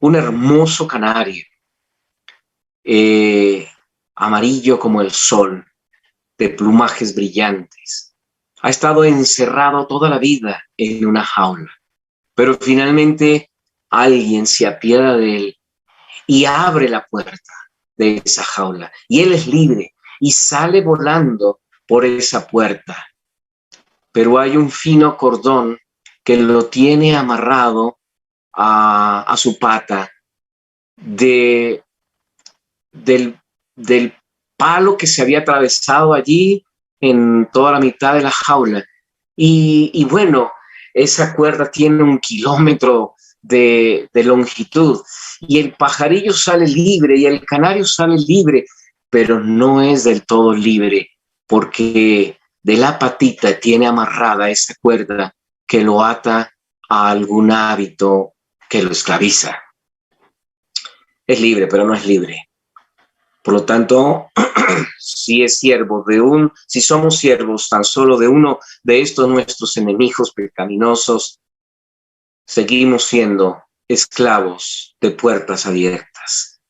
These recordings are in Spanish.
un hermoso canario, amarillo como el sol, de plumajes brillantes. Ha estado encerrado toda la vida en una jaula, pero finalmente alguien se apiada de él y abre la puerta de esa jaula, y él es libre y sale volando por esa puerta. Pero hay un fino cordón que lo tiene amarrado a su pata del, del palo que se había atravesado allí en toda la mitad de la jaula. Y bueno, esa cuerda tiene 1 kilómetro de longitud y el pajarillo sale libre y el canario sale libre, pero no es del todo libre porque de la patita tiene amarrada esa cuerda que lo ata a algún hábito que lo esclaviza. Es libre, pero no es libre. Por lo tanto, si somos siervos tan solo de uno de estos nuestros enemigos pecaminosos, seguimos siendo esclavos de puertas abiertas.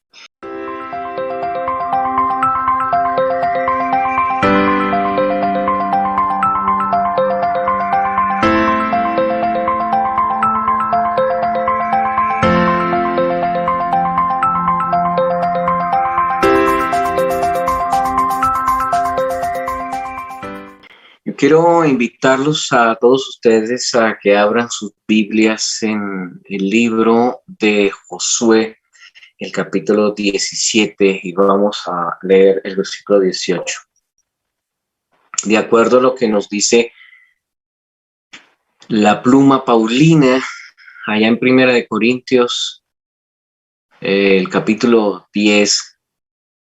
Yo quiero invitarlos a todos ustedes a que abran sus Biblias en el libro de Josué, el capítulo 17, y vamos a leer el versículo 18. De acuerdo a lo que nos dice la pluma paulina, allá en Primera de Corintios, el capítulo 10,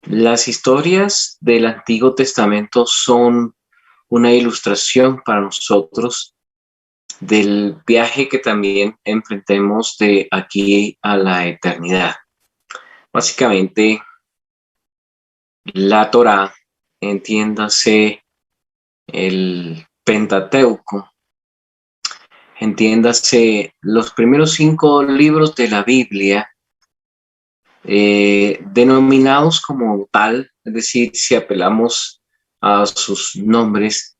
las historias del Antiguo Testamento son una ilustración para nosotros del viaje que también enfrentemos de aquí a la eternidad. Básicamente, la Torá, entiéndase el Pentateuco, entiéndase los primeros 5 libros de la Biblia, denominados como tal, es decir, si apelamos a sus nombres,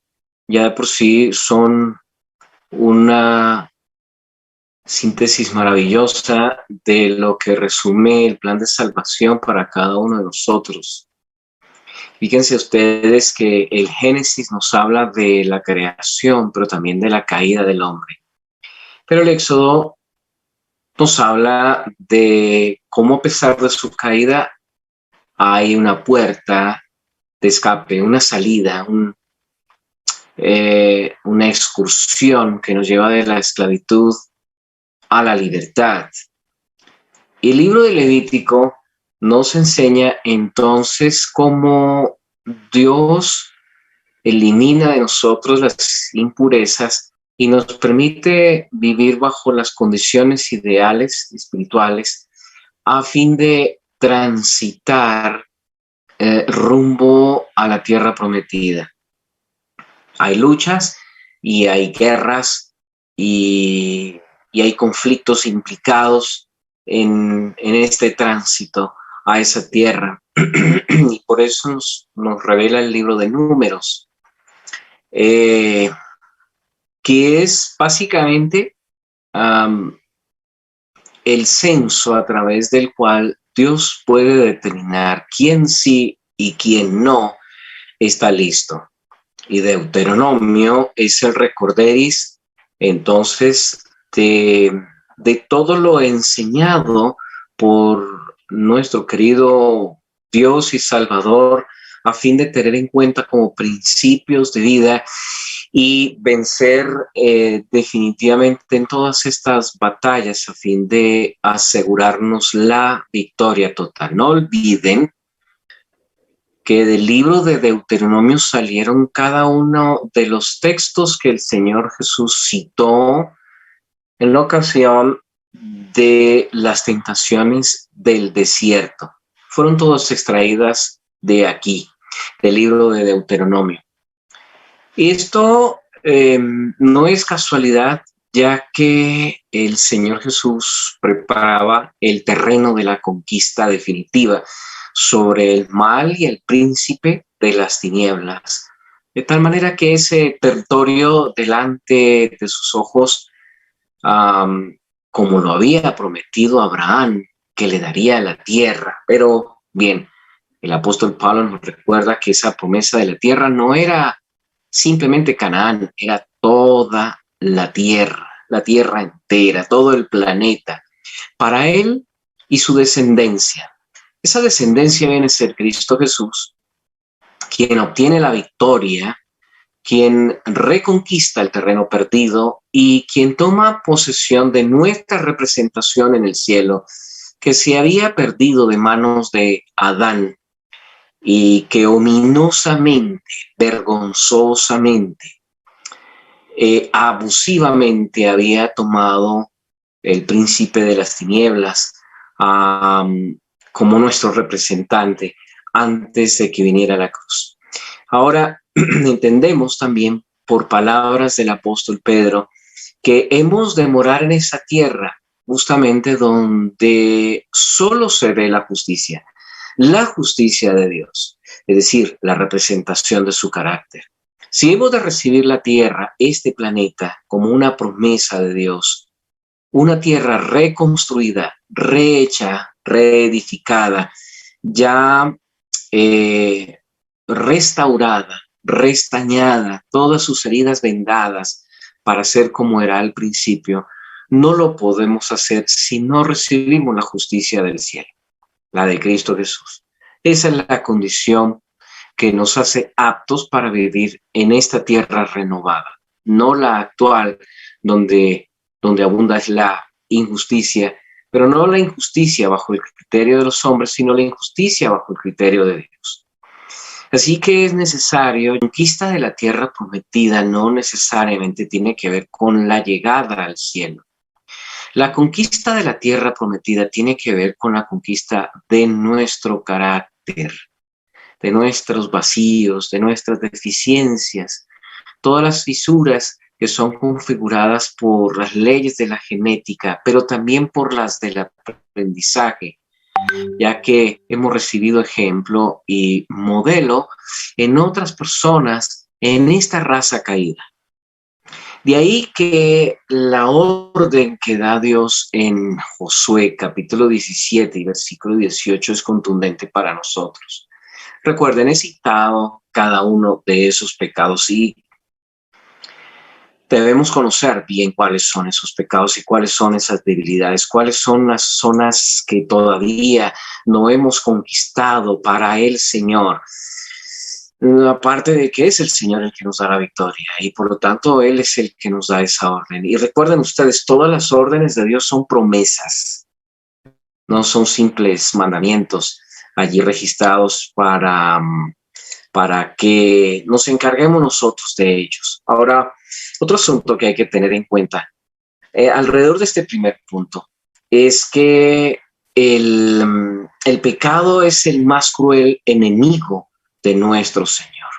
ya de por sí son una síntesis maravillosa de lo que resume el plan de salvación para cada uno de nosotros. Fíjense ustedes que el Génesis nos habla de la creación, pero también de la caída del hombre. Pero el Éxodo nos habla de cómo, a pesar de su caída, hay una puerta de escape, una salida, una excursión que nos lleva de la esclavitud a la libertad. Y el libro de Levítico nos enseña entonces cómo Dios elimina de nosotros las impurezas y nos permite vivir bajo las condiciones ideales espirituales a fin de transitar rumbo a la tierra prometida. Hay luchas y hay guerras y hay conflictos implicados en este tránsito a esa tierra. Y por eso nos revela el libro de Números, que es básicamente el censo a través del cual Dios puede determinar quién sí y quién no está listo. Y Deuteronomio es el recorderis, entonces, de todo lo enseñado por nuestro querido Dios y Salvador, a fin de tener en cuenta como principios de vida y vencer definitivamente en todas estas batallas a fin de asegurarnos la victoria total. No olviden que del libro de Deuteronomio salieron cada uno de los textos que el Señor Jesús citó en la ocasión de las tentaciones del desierto. Fueron todas extraídas de aquí, del libro de Deuteronomio. Esto no es casualidad ya que el Señor Jesús preparaba el terreno de la conquista definitiva sobre el mal y el príncipe de las tinieblas, de tal manera que ese territorio delante de sus ojos, como lo había prometido Abraham, que le daría la tierra. Pero bien, el apóstol Pablo nos recuerda que esa promesa de la tierra no era simplemente Canaán, era toda la tierra entera, todo el planeta, para él y su descendencia. Esa descendencia viene a ser Cristo Jesús, quien obtiene la victoria, quien reconquista el terreno perdido y quien toma posesión de nuestra representación en el cielo, que se había perdido de manos de Adán y que ominosamente, vergonzosamente, abusivamente había tomado el príncipe de las tinieblas como nuestro representante antes de que viniera la cruz. Ahora entendemos también por palabras del apóstol Pedro que hemos de morar en esa tierra justamente donde solo se ve la justicia de Dios, es decir, la representación de su carácter. Si hemos de recibir la tierra, este planeta, como una promesa de Dios, una tierra reconstruida, rehecha, reedificada, ya restaurada, restañada, todas sus heridas vendadas para ser como era al principio, no lo podemos hacer si no recibimos la justicia del cielo, la de Cristo Jesús. Esa es la condición que nos hace aptos para vivir en esta tierra renovada, no la actual donde abunda es la injusticia, pero no la injusticia bajo el criterio de los hombres, sino la injusticia bajo el criterio de Dios. Así que es necesario, la conquista de la tierra prometida no necesariamente tiene que ver con la llegada al cielo. La conquista de la tierra prometida tiene que ver con la conquista de nuestro carácter, de nuestros vacíos, de nuestras deficiencias, todas las fisuras que son configuradas por las leyes de la genética, pero también por las del aprendizaje, ya que hemos recibido ejemplo y modelo en otras personas en esta raza caída. De ahí que la orden que da Dios en Josué capítulo 17 y versículo 18 es contundente para nosotros. Recuerden, he citado cada uno de esos pecados y debemos conocer bien cuáles son esos pecados y cuáles son esas debilidades, cuáles son las zonas que todavía no hemos conquistado para el Señor. Aparte de que es el Señor el que nos da la victoria y por lo tanto Él es el que nos da esa orden. Y recuerden ustedes, todas las órdenes de Dios son promesas, no son simples mandamientos allí registrados para que nos encarguemos nosotros de ellos. Ahora, otro asunto que hay que tener en cuenta alrededor de este primer punto es que el pecado es el más cruel enemigo de nuestro Señor.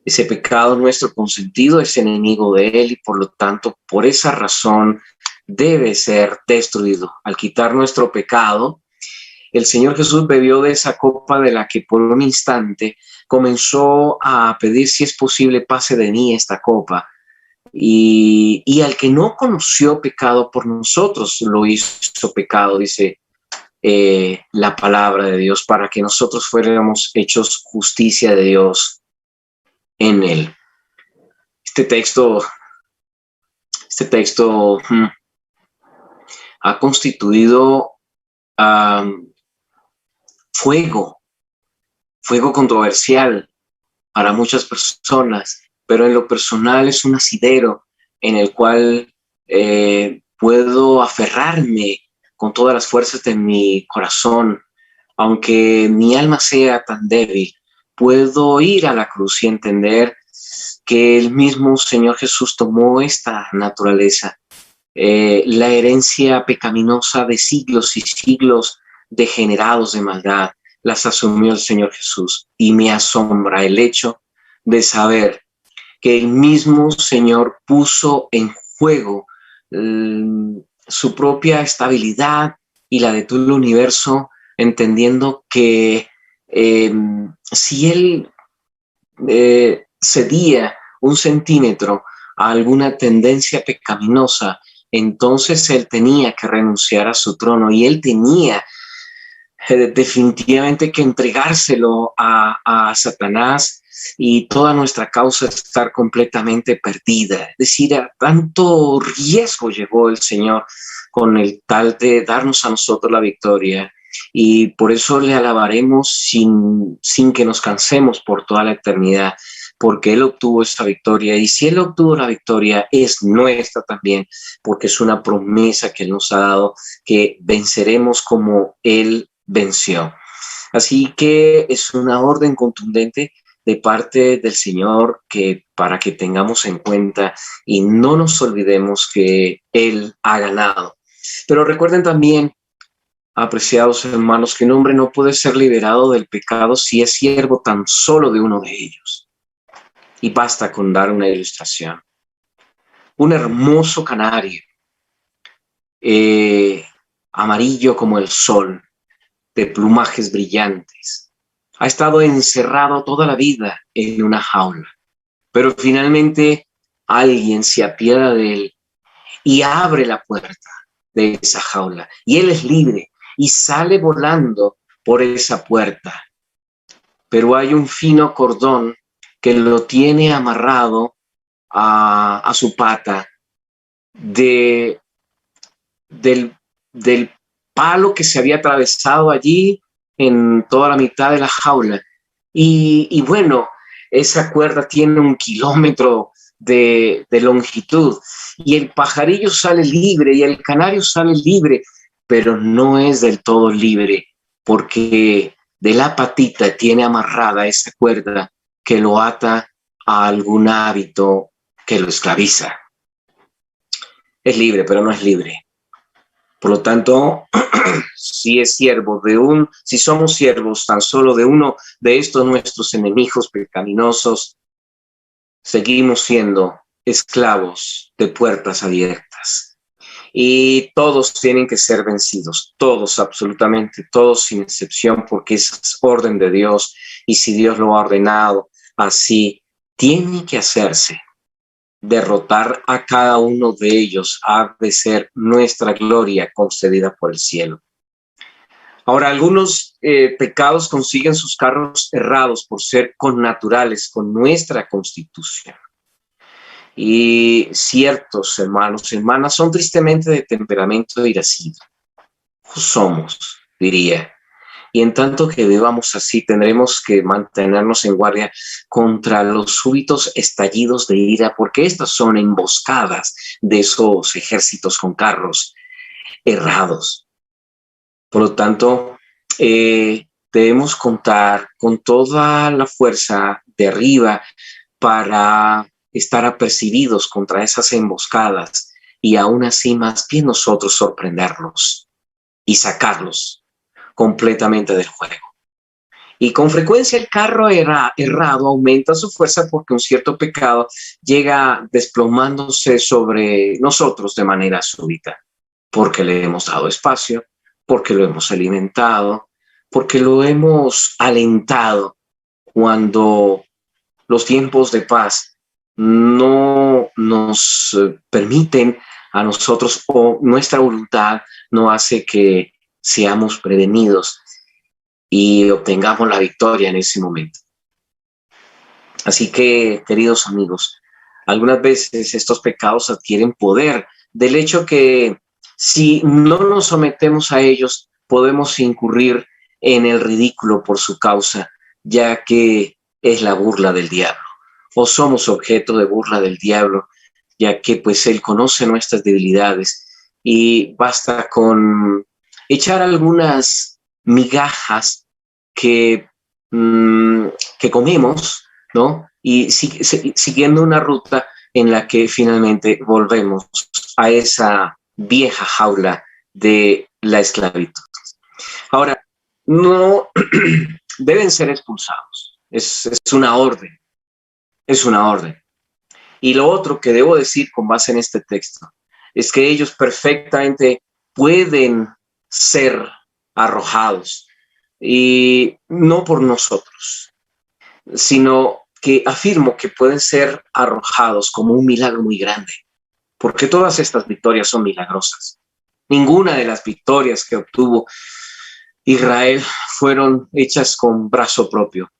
Ese pecado nuestro consentido es enemigo de Él y por lo tanto, por esa razón, debe ser destruido. Al quitar nuestro pecado, el Señor Jesús bebió de esa copa de la que por un instante comenzó a pedir si es posible pase de mí esta copa. Y al que no conoció pecado por nosotros lo hizo pecado, dice la palabra de Dios, para que nosotros fuéramos hechos justicia de Dios en él. Este texto ha constituido fuego controversial para muchas personas, pero en lo personal es un asidero en el cual puedo aferrarme con todas las fuerzas de mi corazón, aunque mi alma sea tan débil, puedo ir a la cruz y entender que el mismo Señor Jesús tomó esta naturaleza, la herencia pecaminosa de siglos y siglos degenerados de maldad, las asumió el Señor Jesús. Y me asombra el hecho de saber que el mismo Señor puso en juego su propia estabilidad y la de todo el universo, entendiendo que si él cedía un centímetro a alguna tendencia pecaminosa, entonces él tenía que renunciar a su trono y él tenía definitivamente que entregárselo a Satanás y toda nuestra causa estar completamente perdida. Es decir, a tanto riesgo llevó el Señor con el tal de darnos a nosotros la victoria, y por eso le alabaremos sin que nos cansemos por toda la eternidad, porque Él obtuvo esa victoria, y si Él obtuvo la victoria es nuestra también, porque es una promesa que Él nos ha dado, que venceremos como Él venció. Así que es una orden contundente de parte del Señor, que para que tengamos en cuenta y no nos olvidemos que Él ha ganado. Pero recuerden también, apreciados hermanos, que un hombre no puede ser liberado del pecado si es siervo tan solo de uno de ellos. Y basta con dar una ilustración. Un hermoso canario, amarillo como el sol, de plumajes brillantes, ha estado encerrado toda la vida en una jaula, pero finalmente alguien se apiada de él y abre la puerta de esa jaula, y él es libre y sale volando por esa puerta. Pero hay un fino cordón que lo tiene amarrado a su pata del palo que se había atravesado allí en toda la mitad de la jaula. Y bueno, esa cuerda tiene 1 kilómetro de longitud, y el pajarillo sale libre y el canario sale libre, pero no es del todo libre, porque de la patita tiene amarrada esa cuerda que lo ata a algún hábito que lo esclaviza. Es libre, pero no es libre. Por lo tanto, si somos siervos tan solo de uno de estos nuestros enemigos pecaminosos, seguimos siendo esclavos de puertas abiertas. Y todos tienen que ser vencidos, todos, absolutamente todos, sin excepción, porque esa es orden de Dios, y si Dios lo ha ordenado así, tiene que hacerse. Derrotar a cada uno de ellos ha de ser nuestra gloria concedida por el cielo. Ahora, algunos pecados consiguen sus carros errados por ser connaturales con nuestra constitución. Y ciertos hermanos y hermanas son tristemente de temperamento irascible. Somos, diría. Y en tanto que vivamos así, tendremos que mantenernos en guardia contra los súbitos estallidos de ira, porque estas son emboscadas de esos ejércitos con carros errados. Por lo tanto, debemos contar con toda la fuerza de arriba para estar apercibidos contra esas emboscadas, y aún así más bien nosotros sorprenderlos y sacarlos completamente del juego. Y con frecuencia el carro errado aumenta su fuerza porque un cierto pecado llega desplomándose sobre nosotros de manera súbita, porque le hemos dado espacio, porque lo hemos alimentado, porque lo hemos alentado cuando los tiempos de paz no nos permiten a nosotros, o nuestra voluntad no hace que seamos prevenidos y obtengamos la victoria en ese momento. Así que, queridos amigos, algunas veces estos pecados adquieren poder del hecho que si no nos sometemos a ellos, podemos incurrir en el ridículo por su causa, ya que es la burla del diablo, o somos objeto de burla del diablo, ya que pues él conoce nuestras debilidades, y basta con echar algunas migajas que comemos, ¿no? Y siguiendo una ruta en la que finalmente volvemos a esa vieja jaula de la esclavitud. Ahora, no deben ser expulsados. Es una orden. Es una orden. Y lo otro que debo decir con base en este texto es que ellos perfectamente pueden ser arrojados y no por nosotros, sino que afirmo que pueden ser arrojados como un milagro muy grande, porque todas estas victorias son milagrosas. Ninguna de las victorias que obtuvo Israel fueron hechas con brazo propio.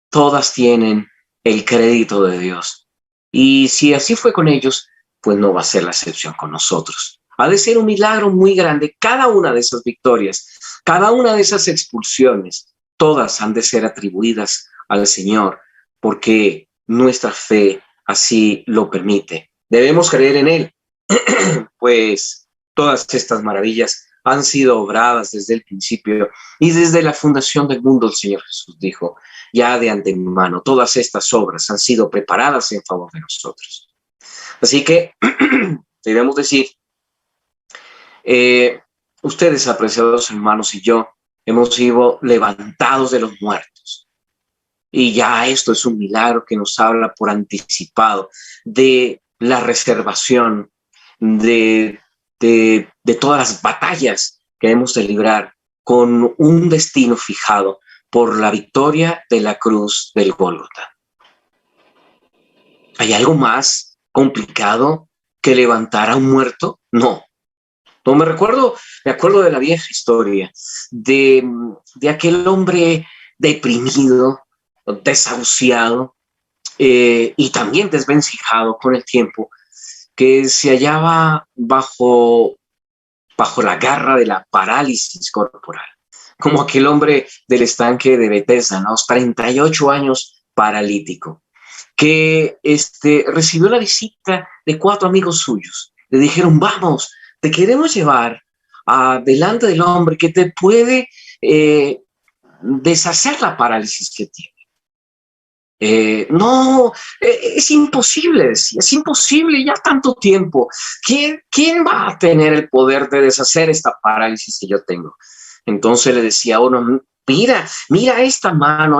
Todas tienen el crédito de Dios. Y si así fue con ellos, pues no va a ser la excepción con nosotros. Ha de ser un milagro muy grande cada una de esas victorias, cada una de esas expulsiones, todas han de ser atribuidas al Señor, porque nuestra fe así lo permite. Debemos creer en Él, pues todas estas maravillas han sido obradas desde el principio y desde la fundación del mundo. El Señor Jesús dijo, ya de antemano, todas estas obras han sido preparadas en favor de nosotros. Así que debemos decir, ustedes, apreciados hermanos, y yo, hemos sido levantados de los muertos. Y ya esto es un milagro que nos habla por anticipado de la reservación de todas las batallas que hemos de librar con un destino fijado por la victoria de la cruz del Gólgota. ¿Hay algo más complicado que levantar a un muerto? No. No me acuerdo de la vieja historia de aquel hombre deprimido, desahuciado y también desvencijado con el tiempo, que se hallaba bajo la garra de la parálisis corporal, como aquel hombre del estanque de Bethesda, ¿no? 38 años paralítico, que recibió la visita de 4 amigos suyos. Le dijeron, vamos, te queremos llevar delante del hombre que te puede deshacer la parálisis que tiene. No, es imposible, decía, es imposible, ya tanto tiempo. ¿Quién va a tener el poder de deshacer esta parálisis que yo tengo? Entonces le decía a uno, mira esta mano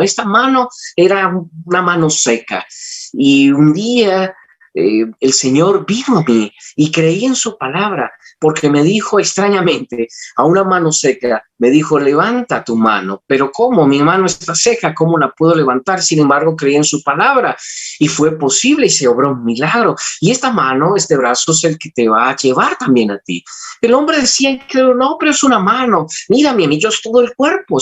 era una mano seca. Y un día el Señor vino a mí y creí en su palabra, porque me dijo extrañamente a una mano seca, me dijo, levanta tu mano. Pero ¿cómo? Mi mano está seca, ¿cómo la puedo levantar? Sin embargo, creí en su palabra y fue posible y se obró un milagro. Y esta mano, este brazo es el que te va a llevar también a ti. El hombre decía, no, pero es una mano. Mírame, a mí yo es todo el cuerpo,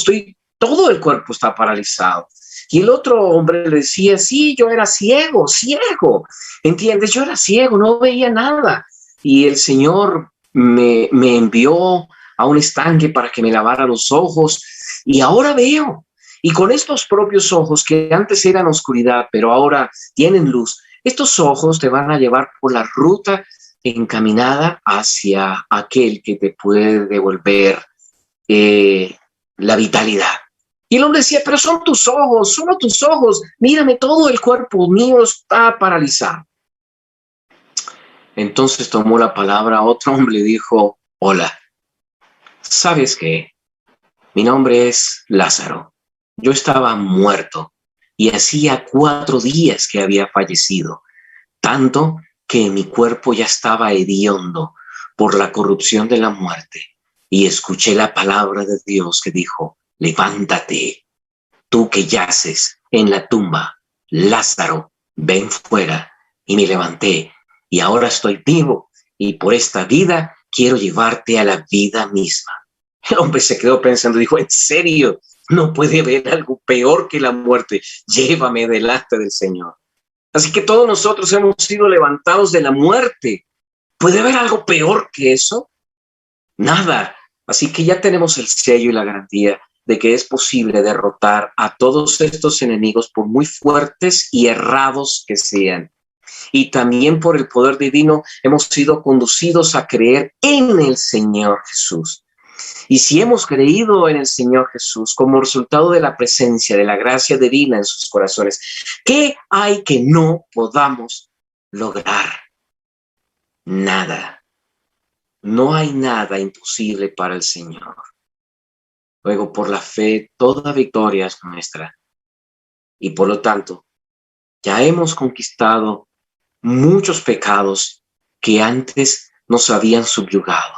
todo el cuerpo está paralizado. Y el otro hombre le decía, sí, yo era ciego, ¿entiendes? Yo era ciego, no veía nada. Y el Señor me envió a un estanque para que me lavara los ojos y ahora veo. Y con estos propios ojos que antes eran oscuridad, pero ahora tienen luz, estos ojos te van a llevar por la ruta encaminada hacia aquel que te puede devolver la vitalidad. Y el hombre decía, pero son tus ojos, solo tus ojos, mírame, todo el cuerpo mío está paralizado. Entonces tomó la palabra otro hombre y dijo, hola, ¿sabes qué? Mi nombre es Lázaro. Yo estaba muerto y hacía 4 días que había fallecido, tanto que mi cuerpo ya estaba hediondo por la corrupción de la muerte. Y escuché la palabra de Dios que dijo, levántate, tú que yaces en la tumba, Lázaro, ven fuera. Y me levanté y ahora estoy vivo y por esta vida quiero llevarte a la vida misma. El hombre se quedó pensando, dijo, ¿en serio? No puede haber algo peor que la muerte. Llévame delante del Señor. Así que todos nosotros hemos sido levantados de la muerte. ¿Puede haber algo peor que eso? Nada. Así que ya tenemos el sello y la garantía de que es posible derrotar a todos estos enemigos por muy fuertes y errados que sean. Y también por el poder divino hemos sido conducidos a creer en el Señor Jesús. Y si hemos creído en el Señor Jesús como resultado de la presencia de la gracia divina en sus corazones, ¿qué hay que no podamos lograr? Nada. No hay nada imposible para el Señor. Luego, por la fe, toda victoria es nuestra. Y por lo tanto, ya hemos conquistado muchos pecados que antes nos habían subyugado.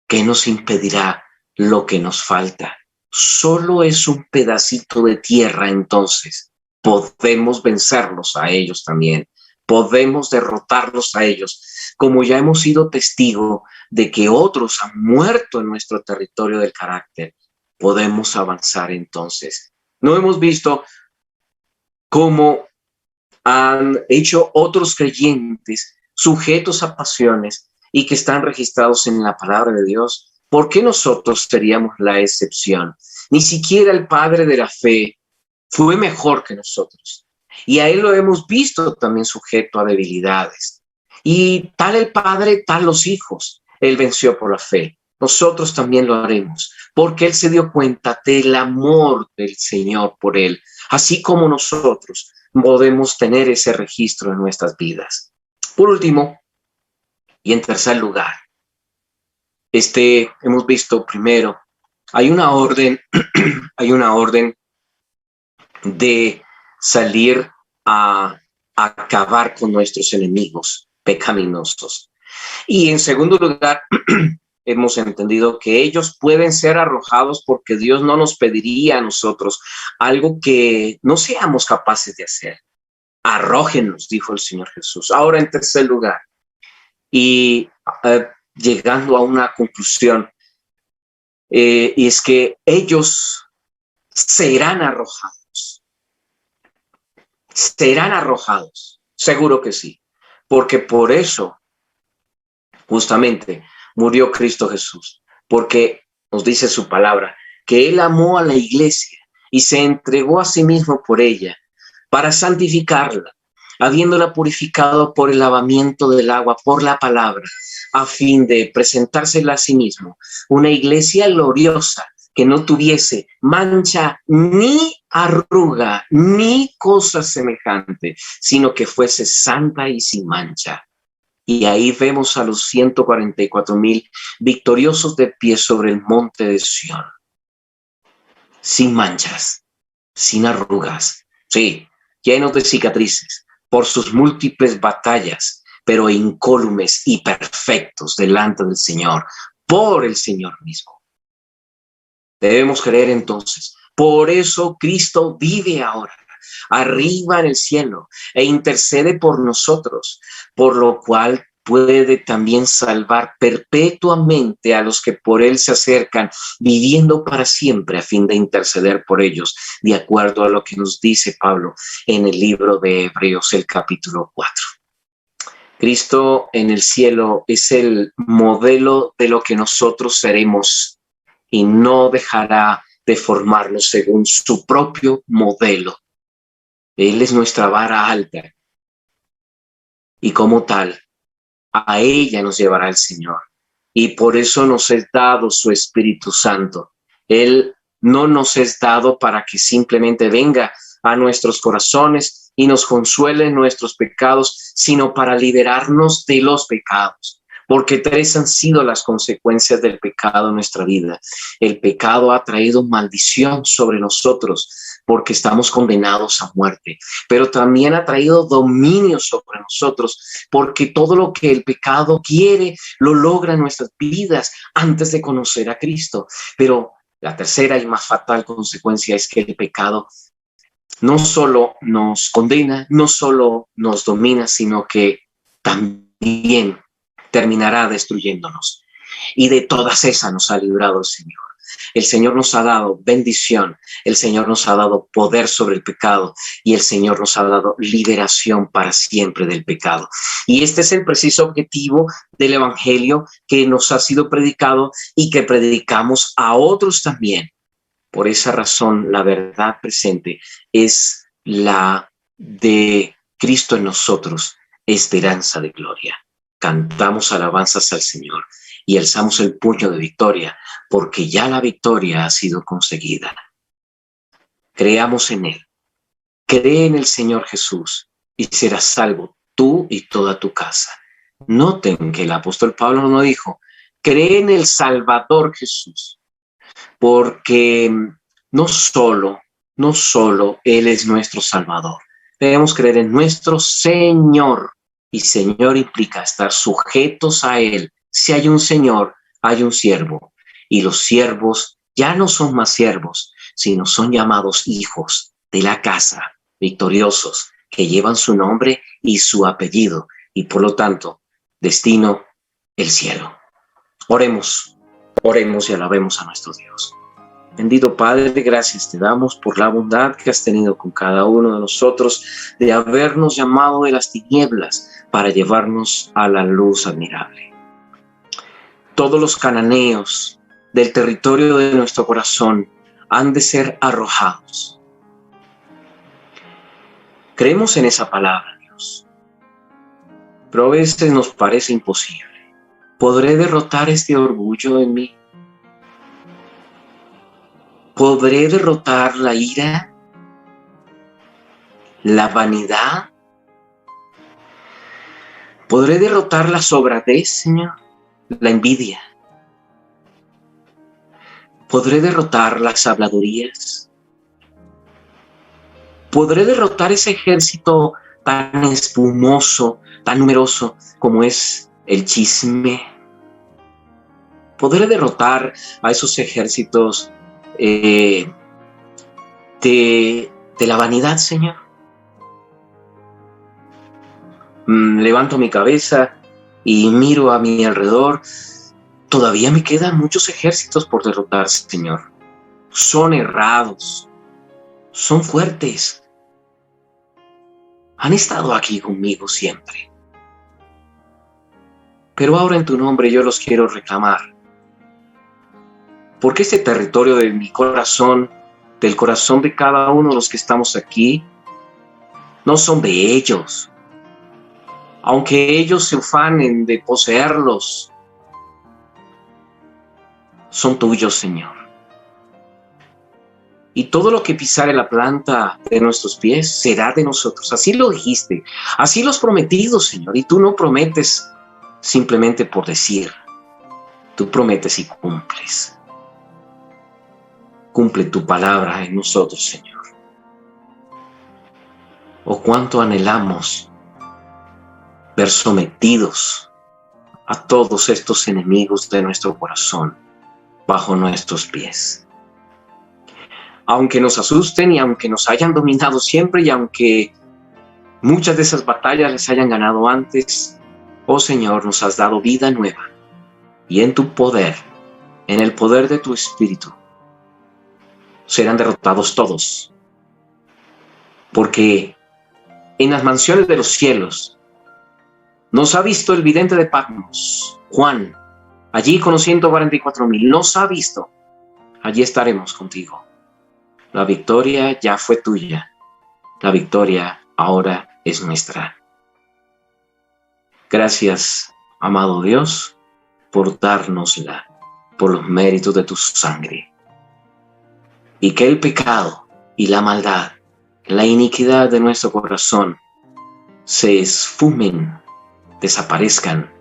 ¿Qué nos impedirá lo que nos falta? Solo es un pedacito de tierra, entonces podemos vencerlos a ellos también. Podemos derrotarlos a ellos, como ya hemos sido testigo de que otros han muerto en nuestro territorio del carácter. Podemos avanzar entonces. No hemos visto cómo han hecho otros creyentes sujetos a pasiones y que están registrados en la palabra de Dios. ¿Por qué nosotros seríamos la excepción? Ni siquiera el padre de la fe fue mejor que nosotros. Y a él lo hemos visto también sujeto a debilidades. Y tal el padre, tal los hijos. Él venció por la fe. Nosotros también lo haremos, porque él se dio cuenta del amor del Señor por él, así como nosotros podemos tener ese registro en nuestras vidas. Por último, y en tercer lugar, hemos visto primero, hay una orden de salir a acabar con nuestros enemigos pecaminosos. Y en segundo lugar, hemos entendido que ellos pueden ser arrojados porque Dios no nos pediría a nosotros algo que no seamos capaces de hacer. Arrójenos, dijo el Señor Jesús. Ahora, en tercer lugar, y llegando a una conclusión, y es que ellos serán arrojados. Serán arrojados, seguro que sí, porque por eso justamente murió Cristo Jesús, porque nos dice su palabra, que Él amó a la iglesia y se entregó a sí mismo por ella, para santificarla, habiéndola purificado por el lavamiento del agua, por la palabra, a fin de presentársela a sí mismo, una iglesia gloriosa, que no tuviese mancha ni arruga ni cosa semejante, sino que fuese santa y sin mancha. Y ahí vemos a los 144,000 victoriosos de pie sobre el monte de Sión, sin manchas, sin arrugas, sí, llenos de cicatrices por sus múltiples batallas, pero incólumes y perfectos delante del Señor, por el Señor mismo. Debemos creer entonces. Por eso Cristo vive ahora, arriba en el cielo, e intercede por nosotros, por lo cual puede también salvar perpetuamente a los que por él se acercan, viviendo para siempre a fin de interceder por ellos, de acuerdo a lo que nos dice Pablo en el libro de Hebreos, el capítulo 4. Cristo en el cielo es el modelo de lo que nosotros seremos y no dejará de formarnos según su propio modelo. Él es nuestra vara alta y como tal, a ella nos llevará el Señor. Y por eso nos es dado su Espíritu Santo. Él no nos es dado para que simplemente venga a nuestros corazones y nos consuele en nuestros pecados, sino para liberarnos de los pecados. Porque tres han sido las consecuencias del pecado en nuestra vida. El pecado ha traído maldición sobre nosotros porque estamos condenados a muerte, pero también ha traído dominio sobre nosotros porque todo lo que el pecado quiere lo logra en nuestras vidas antes de conocer a Cristo. Pero la tercera y más fatal consecuencia es que el pecado no solo nos condena, no solo nos domina, sino que también terminará destruyéndonos. Y de todas esas nos ha librado el Señor. El Señor nos ha dado bendición, el Señor nos ha dado poder sobre el pecado y el Señor nos ha dado liberación para siempre del pecado. Y este es el preciso objetivo del Evangelio que nos ha sido predicado y que predicamos a otros también. Por esa razón, la verdad presente es la de Cristo en nosotros, esperanza de gloria. Cantamos alabanzas al Señor y alzamos el puño de victoria, porque ya la victoria ha sido conseguida. Creamos en Él. Cree en el Señor Jesús y serás salvo tú y toda tu casa. Noten que el apóstol Pablo no dijo, cree en el Salvador Jesús, porque no solo Él es nuestro Salvador. Debemos creer en nuestro Señor Y Señor implica estar sujetos a Él. Si hay un Señor, hay un siervo. Y los siervos ya no son más siervos, sino son llamados hijos de la casa, victoriosos, que llevan su nombre y su apellido, y por lo tanto, destino el cielo. Oremos y alabemos a nuestro Dios. Bendito Padre, gracias te damos por la bondad que has tenido con cada uno de nosotros de habernos llamado de las tinieblas para llevarnos a la luz admirable. Todos los cananeos del territorio de nuestro corazón han de ser arrojados. Creemos en esa palabra, Dios, pero a veces nos parece imposible. ¿Podré derrotar este orgullo en mí? ¿Podré derrotar la ira? ¿La vanidad? ¿Podré derrotar la sobradez, Señor? ¿La envidia? ¿Podré derrotar las habladurías? ¿Podré derrotar ese ejército tan espumoso, tan numeroso como es el chisme? ¿Podré derrotar a esos ejércitos de la vanidad, Señor? Levanto mi cabeza y miro a mi alrededor. Todavía me quedan muchos ejércitos por derrotar, Señor. Son errados, son fuertes. Han estado aquí conmigo siempre. Pero ahora en tu nombre yo los quiero reclamar. Porque este territorio de mi corazón, del corazón de cada uno de los que estamos aquí, no son de ellos. Aunque ellos se ufanen de poseerlos, son tuyos, Señor. Y todo lo que pisare la planta de nuestros pies será de nosotros. Así lo dijiste, así lo has prometido, Señor. Y tú no prometes simplemente por decir, tú prometes y cumples. Cumple tu palabra en nosotros, Señor. Oh, cuánto anhelamos ver sometidos a todos estos enemigos de nuestro corazón bajo nuestros pies. Aunque nos asusten y aunque nos hayan dominado siempre y aunque muchas de esas batallas les hayan ganado antes, oh Señor, nos has dado vida nueva y en tu poder, en el poder de tu Espíritu, serán derrotados todos, porque en las mansiones de los cielos nos ha visto el vidente de Patmos, Juan, allí con los 144,000, nos ha visto, allí estaremos contigo. La victoria ya fue tuya, la victoria ahora es nuestra. Gracias, amado Dios, por dárnosla, por los méritos de tu sangre. Y que el pecado y la maldad, la iniquidad de nuestro corazón se esfumen, desaparezcan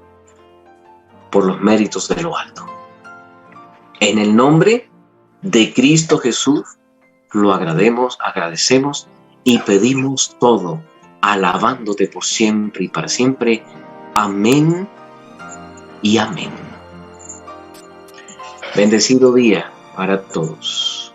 por los méritos de lo alto. En el nombre de Cristo Jesús lo agradecemos y pedimos todo, alabándote por siempre y para siempre. Amén y amén. Bendecido día para todos.